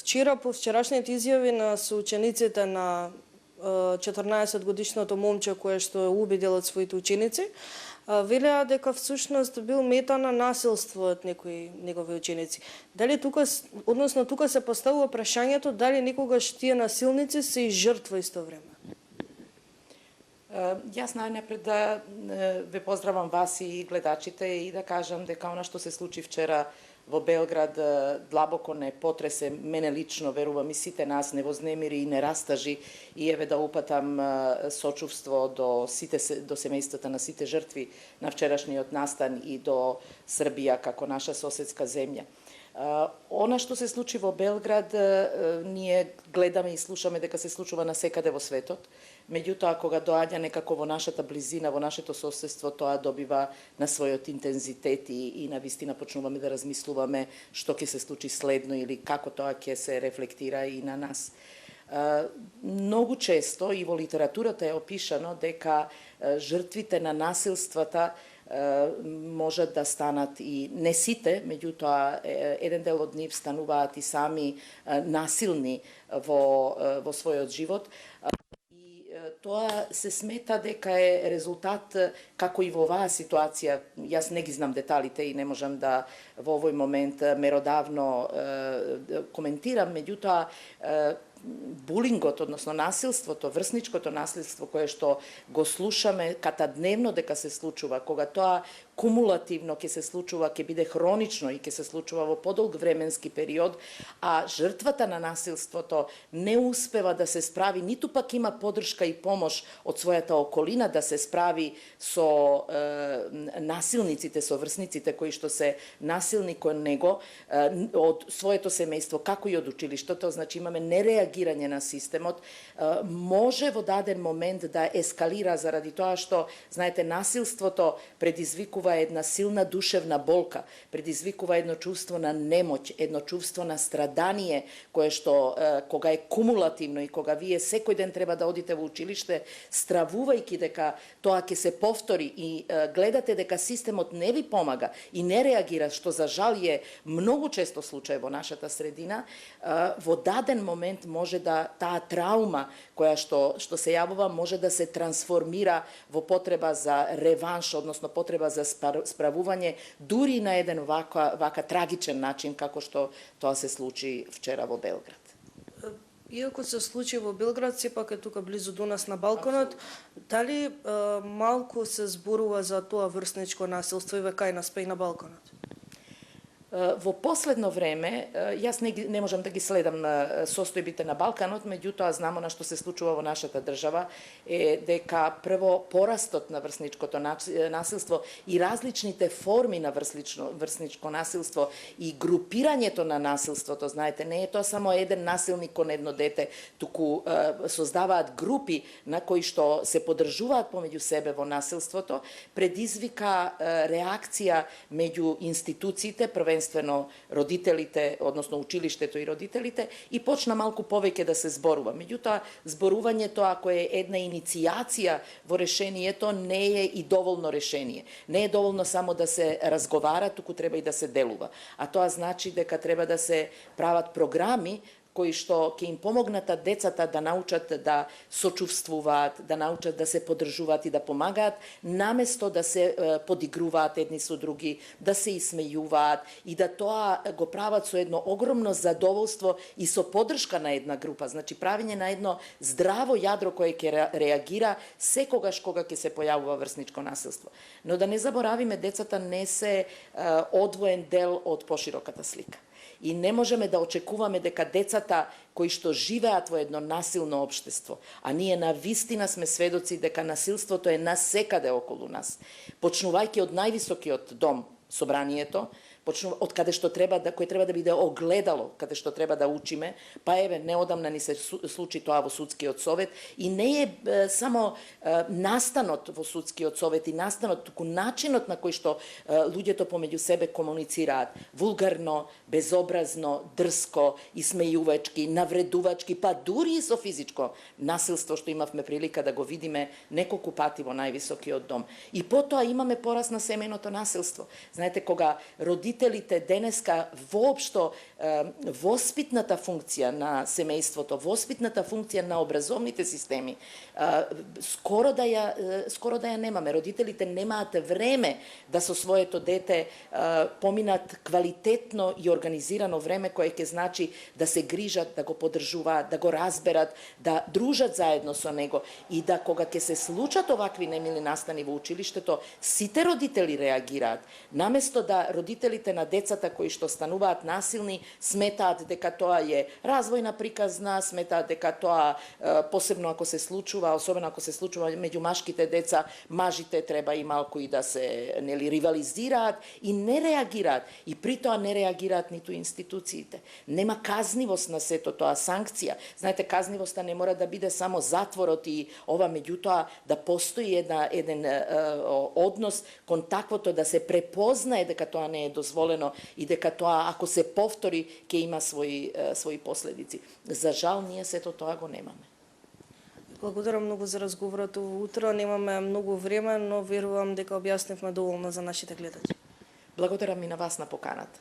Вчера, по вчерашните изјави на соучениците на 14-годишното момче кое што е убедил од своите ученици, велеа дека всушност бил мета на насилство од некои негови ученици. Дали тука, односно тука се поставува прашањето дали некогаш тие насилници се и жртва исто време? Јас најнапред да ве поздравам вас и гледачите и да кажам дека она што се случи вчера во Белград длабоко не потресе мене лично, верувам и сите нас, не вознемири и не растажи, и еве да упатам сочувство до семејствата на сите жртви на вчерашниот настан и до Србија како наша соседска земја. Она што се случи во Белград, ние гледаме и слушаме дека се случува насекаде во светот. Меѓутоа, кога доаѓа некако во нашата близина, во нашето соседство, тоа добива на својот интензитет и на вистина почнуваме да размислуваме што ќе се случи следно или како тоа ќе се рефлектира и на нас. Многу често и во литературата е опишано дека жртвите на насилствата можат да станат и не сите, меѓутоа еден дел од нив стануваат и сами насилни во својот живот. Тоа се смета дека е резултат, како и во оваа ситуација, јас не ги знам деталите и не можам да во овој момент меродавно коментирам, меѓутоа булингот, односно насилството, врсничкото насилство кое што го слушаме катадневно дека се случува, кога тоа кумулативно ќе се случува, ќе биде хронично и ќе се случува во подолг временски период, а жртвата на насилството не успева да се справи, ниту пак има поддршка и помош од својата околина да се справи со насилниците, со врсниците кои што се насилни кон него, од своето семејство, како и од училиштето, значи имаме нереагирање на системот, може во даден момент да ескалира заради тоа што, знаете, насилството предизвикува една силна душевна болка, предизвикува едно чувство на немоќ, едно чувство на страдание, кое што кога е кумулативно и кога вие секој ден треба да одите во училиште, стравувајќи дека тоа ќе се повтори и гледате дека системот не ви помага и не реагира, што за жал е многу често случај во нашата средина, во даден момент може да таа траума која што се јавува може да се трансформира во потреба за реванш, односно потреба за справување дури на еден вака трагичен начин како што тоа се случи вчера во Белград. Иако се случи во Белград, сепак е тука близу до нас на Балканот, дали малку се зборува за тоа врсничко насилство и кај нас па и на Балканот? Во последно време, јас не можам да ги следам на состојбите на Балканот, меѓутоа знамо на што се случува во нашата држава, е дека прво порастот на врсничкото насилство и различните форми на врсничко насилство и групирањето на насилството, знаете, не е тоа само еден насилник кон едно дете, туку создаваат групи на кои што се поддржуваат помеѓу себе во насилството, предизвика реакција меѓу институциите, првенствено родителите, односно училиштето и родителите, и почна малку повеќе да се зборува. Меѓутоа, зборувањето, ако е една иницијација во решението, не е и доволно решение. Не е доволно само да се разговара, туку треба и да се делува. А тоа значи дека треба да се прават програми кои што ќе им помогнат децата да научат да сочувствуваат, да научат да се поддржуваат и да помагаат, наместо да се подигруваат едни со други, да се исмејуваат и да тоа го прават со едно огромно задоволство и со поддршка на една група. Значи, правење на едно здраво јадро кое ќе реагира секогаш кога ќе се појавува врсничко насилство. Но да не заборавиме, децата не се одвоен дел од пошироката слика. И не можеме да очекуваме дека децата кои што живеат во едно насилно општество, а ние на вистина сме сведоци дека насилството е насекаде околу нас, почнувајќи од највисокиот дом, собранието, од каде што кој треба да биде огледало, каде што треба да учиме, па еве неодамна ни се случи тоа во судскиот совет и не е само настанот во судскиот совет и настанот, туку начинот на кој што луѓето помеѓу себе комуницираат, вулгарно, безобразно, дрско, исмејувачки, навредувачки, па дури и со физичко насилство што имавме прилика да го видиме неколку пати во највисокиот дом. И потоа имаме пораст на семејното насилство. Знаете, кога родители родителите денеска воопшто воспитната функција на семејството, воспитната функција на образовните системи, скоро да ја немаме. Родителите немаат време да со своето дете поминат квалитетно и организирано време кое ќе значи да се грижат, да го поддржуваат, да го разберат, да дружат заедно со него и да кога ќе се случат овакви немили настани во училиштето, сите родители реагираат. Наместо да родителите на децата кои што стануваат насилни сметаат дека тоа е развојна приказна, сметаат дека тоа посебно ако се случува, особено ако се случува меѓу машките деца, мажите треба и малку и да се ривализираат и не реагираат. И при тоа не реагираат ниту институциите. Нема казнивост на сето тоа, санкција. Знаете, казнивоста не мора да биде само затворот и ова, меѓутоа да постои еден однос кон таквото, да се препознае дека тоа не е дозволено и дека тоа ако се повтори ќе има своји последици. За жал ние сето тоа го немаме. Благодарам многу за разговорот ово утро. Немаме многу време, но верувам дека објаснивме доволно за нашите гледачи. Благодарам и на вас на поканата.